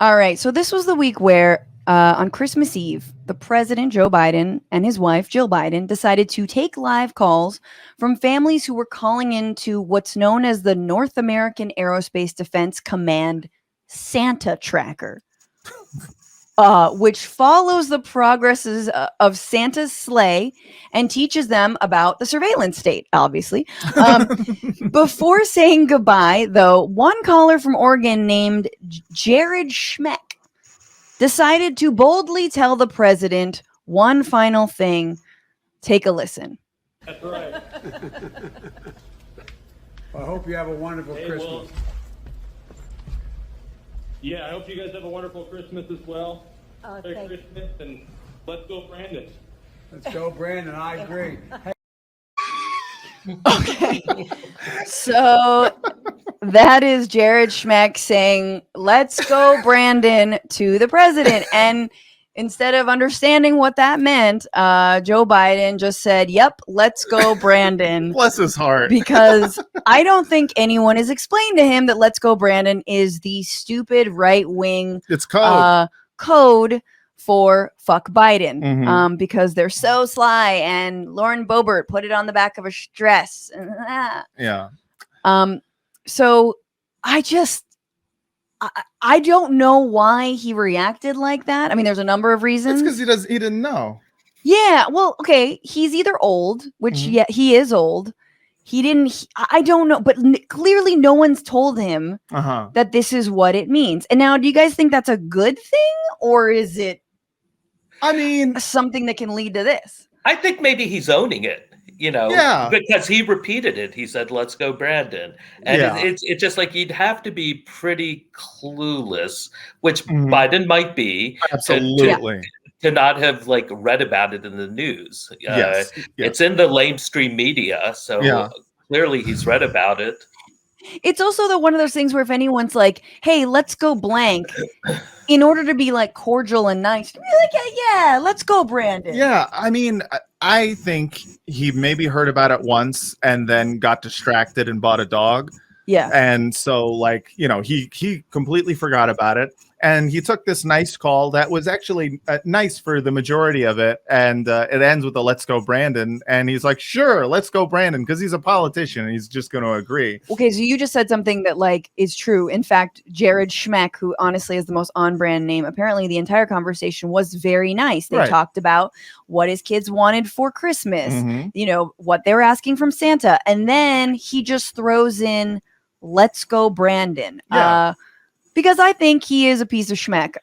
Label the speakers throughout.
Speaker 1: All right. So this was the week where on Christmas Eve, the president, Joe Biden, and his wife, Jill Biden, decided to take live calls from families who were calling into what's known as the North American Aerospace Defense Command Santa tracker. Which follows the progresses of Santa's sleigh and teaches them about the surveillance state, obviously. Before saying goodbye, though, one caller from Oregon named Jared Schmeck decided to boldly tell the president one final thing. Take a listen.
Speaker 2: That's right.
Speaker 3: I hope you have a wonderful Christmas.
Speaker 2: Well, yeah, I hope you guys have a wonderful Christmas as well. Merry Christmas, and let's go, Brandon.
Speaker 3: Let's go, Brandon. I agree. Hey.
Speaker 1: Okay. So that is Jared Schmeck saying, let's go, Brandon, to the president. And instead of understanding what that meant, Joe Biden just said, yep, let's go, Brandon.
Speaker 4: Bless his heart.
Speaker 1: Because I don't think anyone has explained to him that let's go, Brandon is the stupid right-wing
Speaker 4: It's code.
Speaker 1: Code for fuck Biden.
Speaker 4: Mhm.
Speaker 1: Because they're so sly, and Lauren Boebert put it on the back of a dress.
Speaker 4: Yeah.
Speaker 1: So I don't know why he reacted like that. I mean, there's a number of reasons.
Speaker 4: It's because he didn't know.
Speaker 1: Yeah, well, okay, he's either old, which yeah, he is old. He didn't. I don't know, but clearly no one's told him that this is what it means. And now, do you guys think that's a good thing, or is it?
Speaker 4: I mean,
Speaker 1: something that can lead to this.
Speaker 5: I think maybe he's owning it. Because he repeated it. He said, let's go, Brandon. And it's just like you'd have to be pretty clueless, which Biden might be.
Speaker 4: Absolutely.
Speaker 5: To not have read about it in the news.
Speaker 4: Yes.
Speaker 5: It's in the lamestream media. So clearly he's read about it.
Speaker 1: It's also one of those things where if anyone's like, hey, let's go blank, in order to be cordial and nice, be like, yeah, let's go, Brandon.
Speaker 4: Yeah, I mean, I think he maybe heard about it once and then got distracted and bought a dog.
Speaker 1: Yeah.
Speaker 4: And so he completely forgot about it. And he took this nice call that was actually nice for the majority of it. And it ends with a let's go, Brandon. And he's like, sure, let's go, Brandon, because he's a politician and he's just going to agree.
Speaker 1: Okay, so you just said something that is true. In fact, Jared Schmeck, who honestly is the most on-brand name, apparently the entire conversation was very nice. They talked about what his kids wanted for Christmas, what they were asking from Santa. And then he just throws in, let's go, Brandon.
Speaker 4: Yeah.
Speaker 1: Because I think he is a piece of schmeck.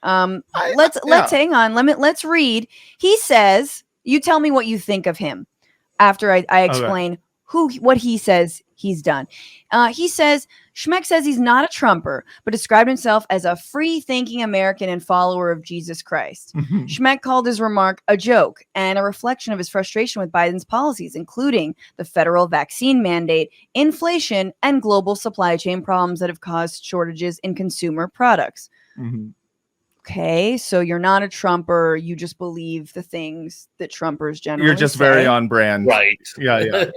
Speaker 1: Let's hang on. Let's read. He says, you tell me what you think of him after I explain what he says he's done. He says, Schmeck says he's not a Trumper, but described himself as a free-thinking American and follower of Jesus Christ. Schmeck called his remark a joke and a reflection of his frustration with Biden's policies, including the federal vaccine mandate, inflation, and global supply chain problems that have caused shortages in consumer products. Okay, so you're not a Trumper. You just believe the things that Trumpers generally
Speaker 4: You're just
Speaker 1: say.
Speaker 4: very on brand.
Speaker 5: Right.
Speaker 4: Yeah.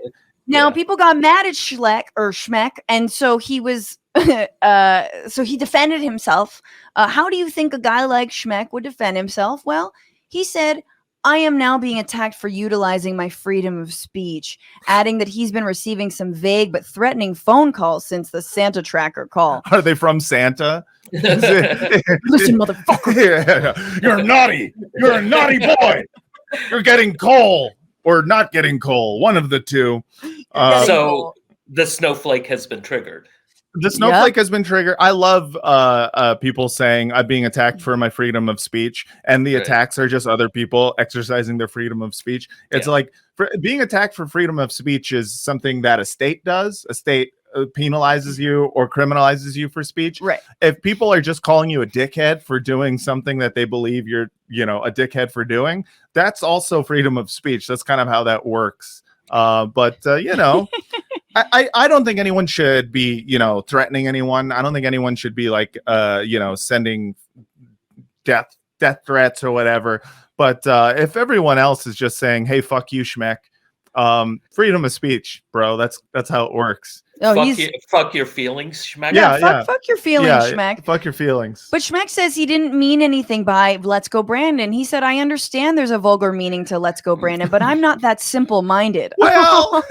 Speaker 1: Now, people got mad at Schmeck, and so he was, so he defended himself. How do you think a guy like Schmeck would defend himself? Well, he said, I am now being attacked for utilizing my freedom of speech, adding that he's been receiving some vague but threatening phone calls since the Santa tracker call.
Speaker 4: Are they from Santa?
Speaker 1: Listen, motherfucker.
Speaker 4: Yeah. You're naughty. You're a naughty boy. You're getting coal. Or not getting coal, one of the two.
Speaker 5: So the snowflake has been triggered.
Speaker 4: The snowflake has been triggered. I love people saying I'm being attacked for my freedom of speech, and the attacks are just other people exercising their freedom of speech. It's being attacked for freedom of speech is something that a state does. A state penalizes you or criminalizes you for speech.
Speaker 1: Right.
Speaker 4: If people are just calling you a dickhead for doing something that they believe you're, a dickhead for doing, that's also freedom of speech. That's kind of how that works. I don't think anyone should be, threatening anyone. I don't think anyone should be sending death threats or whatever. But if everyone else is just saying, hey, fuck you, Schmeck, freedom of speech, bro, that's how it works.
Speaker 1: Oh,
Speaker 5: fuck your feelings, Schmeck.
Speaker 1: Yeah, fuck your feelings, Schmeck.
Speaker 4: Fuck your feelings.
Speaker 1: But Schmeck says he didn't mean anything by "Let's go, Brandon." He said, "I understand there's a vulgar meaning to "Let's go, Brandon," but I'm not that simple-minded."
Speaker 4: Well,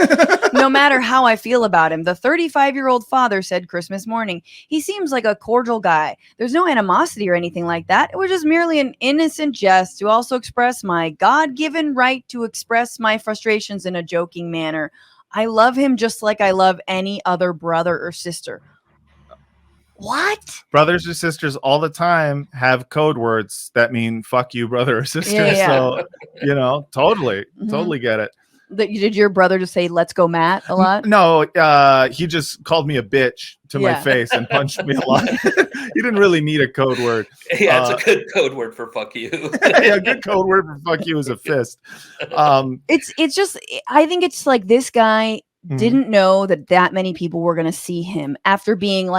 Speaker 1: no matter how I feel about him, the 35-year-old father said Christmas morning, "He seems like a cordial guy. There's no animosity or anything like that. It was just merely an innocent jest to also express my God-given right to express my frustrations in a joking manner. I love him just like I love any other brother or sister." What?
Speaker 4: Brothers or sisters all the time have code words that mean "fuck you, brother or sister."
Speaker 1: Yeah.
Speaker 4: So, totally get it.
Speaker 1: Did your brother just say "Let's go, Matt" a lot?
Speaker 4: No, he just called me a bitch to my face and punched me a lot. He didn't really need a code word.
Speaker 5: Yeah, it's a good code word for "fuck you."
Speaker 4: Yeah, a good code word for "fuck you" is a fist.
Speaker 1: It's just, I think it's like this guy didn't know that many people were going to see him after being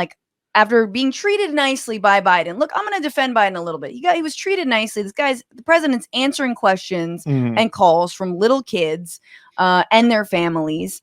Speaker 1: treated nicely by Biden. Look, I'm going to defend Biden a little bit. He was treated nicely. The president's answering questions and calls from little kids and their families,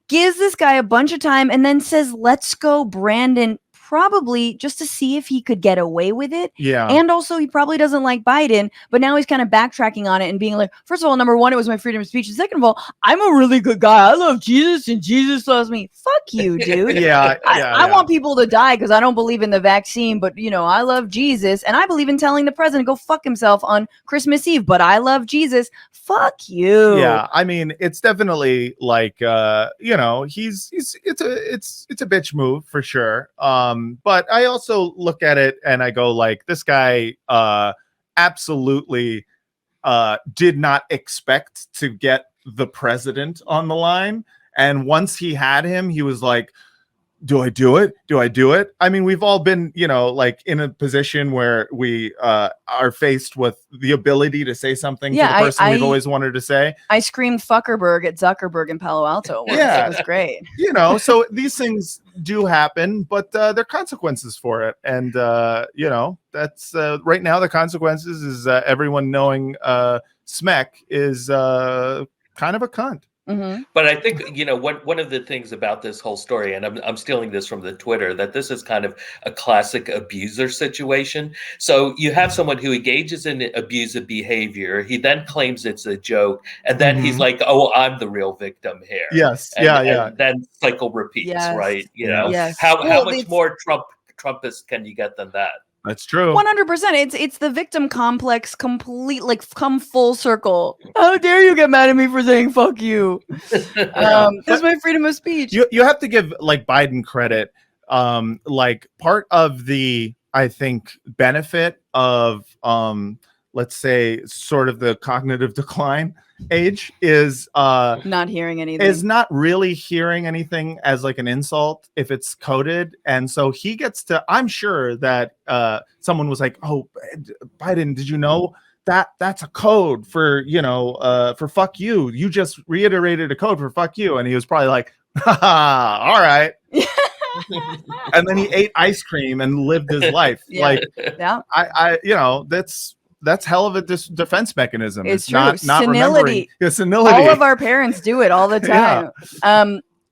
Speaker 1: gives this guy a bunch of time and then says, "Let's go, Brandon," probably just to see if he could get away with it.
Speaker 4: Yeah.
Speaker 1: And also he probably doesn't like Biden, but now he's kind of backtracking on it and being like, first of all, number one, it was my freedom of speech. And second of all, I'm a really good guy. I love Jesus and Jesus loves me. Fuck you, dude. I want people to die because I don't believe in the vaccine, but I love Jesus and I believe in telling the president to go fuck himself on Christmas Eve, but I love Jesus. Fuck you.
Speaker 4: Yeah. I mean, it's definitely like, it's a bitch move for sure. But I also look at it and I go like, this guy absolutely did not expect to get the president on the line. And once he had him, he was like, do I do it? Do I do it? I mean, we've all been, like in a position where we are faced with the ability to say something to the person we've always wanted to say.
Speaker 1: I screamed "Fuckerberg" at Zuckerberg in Palo Alto once.
Speaker 4: Yeah.
Speaker 1: It was great.
Speaker 4: So these things do happen, but there are consequences for it. And, that's right now the consequences is everyone knowing Smek is kind of a cunt.
Speaker 1: Mm-hmm.
Speaker 5: But I think, one of the things about this whole story, and I'm stealing this from the Twitter, that this is kind of a classic abuser situation. So you have someone who engages in abusive behavior. He then claims it's a joke. And then he's like, oh, I'm the real victim here.
Speaker 4: Yes.
Speaker 5: And then cycle repeats, right?
Speaker 1: Yes.
Speaker 5: How much more Trumpist can you get than that?
Speaker 4: That's true.
Speaker 1: 100%. It's the victim complex, complete, come full circle. How dare you get mad at me for saying "fuck you"? This is my freedom of speech.
Speaker 4: You have to give Biden credit. Part of the, I think, benefit of let's say sort of the cognitive decline age is
Speaker 1: not hearing anything,
Speaker 4: is not really hearing anything as like an insult if it's coded. And so he gets to, I'm sure that someone was like, "Oh, Biden, did you know that's a code for for fuck you? You just reiterated a code for fuck you." And he was probably like, "Haha, all right." And then he ate ice cream and lived his life. That's hell of a defense mechanism.
Speaker 1: It's true.
Speaker 4: Not
Speaker 1: senility.
Speaker 4: Senility.
Speaker 1: All of our parents do it all the time.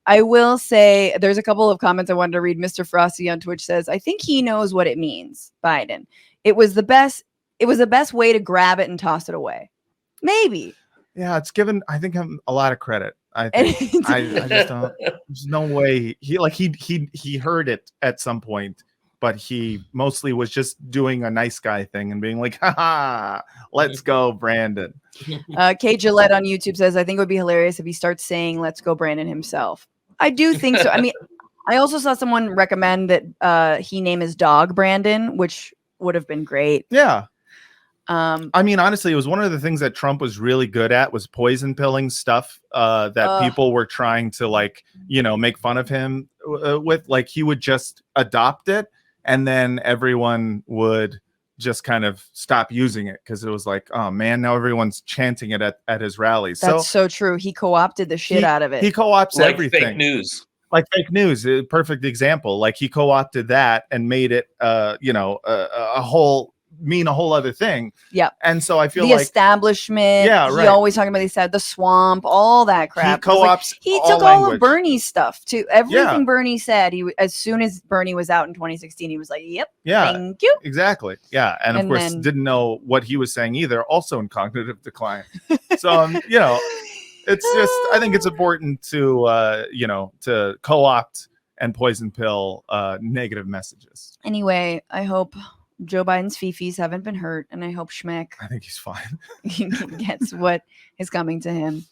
Speaker 1: I will say there's a couple of comments I wanted to read. Mr. Frosty on Twitch says, "I think he knows what it means, Biden. It was the best way to grab it and toss it away." Maybe.
Speaker 4: Yeah, it's given, I think, him a lot of credit. I think I just don't. There's no way he heard it at some point, but he mostly was just doing a nice guy thing and being like, "Ha, let's go, Brandon."
Speaker 1: Kate Gillette on YouTube says, "I think it would be hilarious if he starts saying 'let's go, Brandon' himself." I do think so. I mean, I also saw someone recommend that he name his dog Brandon, which would have been great.
Speaker 4: Yeah. I mean, honestly, it was one of the things that Trump was really good at was poison pilling stuff that people were trying to make fun of him with. Like, he would just adopt it and then everyone would just kind of stop using it because it was like, oh man, now everyone's chanting it at his rallies.
Speaker 1: That's so true. He co-opted the shit out of it.
Speaker 4: He co-opts everything.
Speaker 5: Fake news.
Speaker 4: Like fake news, a perfect example. Like he co-opted that and made it, a whole mean a whole other thing.
Speaker 1: Yeah.
Speaker 4: And so I feel
Speaker 1: the
Speaker 4: like
Speaker 1: establishment.
Speaker 4: Yeah,
Speaker 1: He
Speaker 4: right.
Speaker 1: always talking about the swamp, all that crap.
Speaker 4: He co-ops.
Speaker 1: He
Speaker 4: all
Speaker 1: took
Speaker 4: language.
Speaker 1: all of Bernie's stuff too. Everything
Speaker 4: Yeah.
Speaker 1: Bernie said, as soon as Bernie was out in 2016, he was like, "Yep,
Speaker 4: Yeah,
Speaker 1: thank you."
Speaker 4: exactly. Yeah, and of course
Speaker 1: then-
Speaker 4: didn't know what he was saying either. Also in cognitive decline. So you know, it's just I think it's important to you know, to co-opt and poison pill negative messages.
Speaker 1: Anyway, I hope Joe Biden's fifis haven't been hurt, and I hope Schmeck
Speaker 4: I think he's fine.
Speaker 1: gets what is coming to him,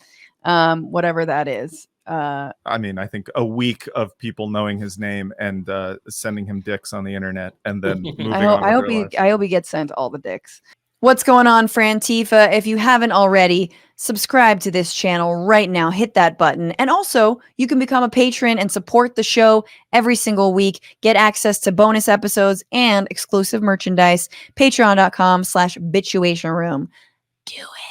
Speaker 1: whatever that is.
Speaker 4: I mean, I think a week of people knowing his name and sending him dicks on the internet, and then moving on.
Speaker 1: I hope he gets sent all the dicks. What's going on, Frantifa? If you haven't already, subscribe to this channel right now. Hit that button. And also, you can become a patron and support the show every single week. Get access to bonus episodes and exclusive merchandise. Patreon.com/Bitchuation Room. Do it.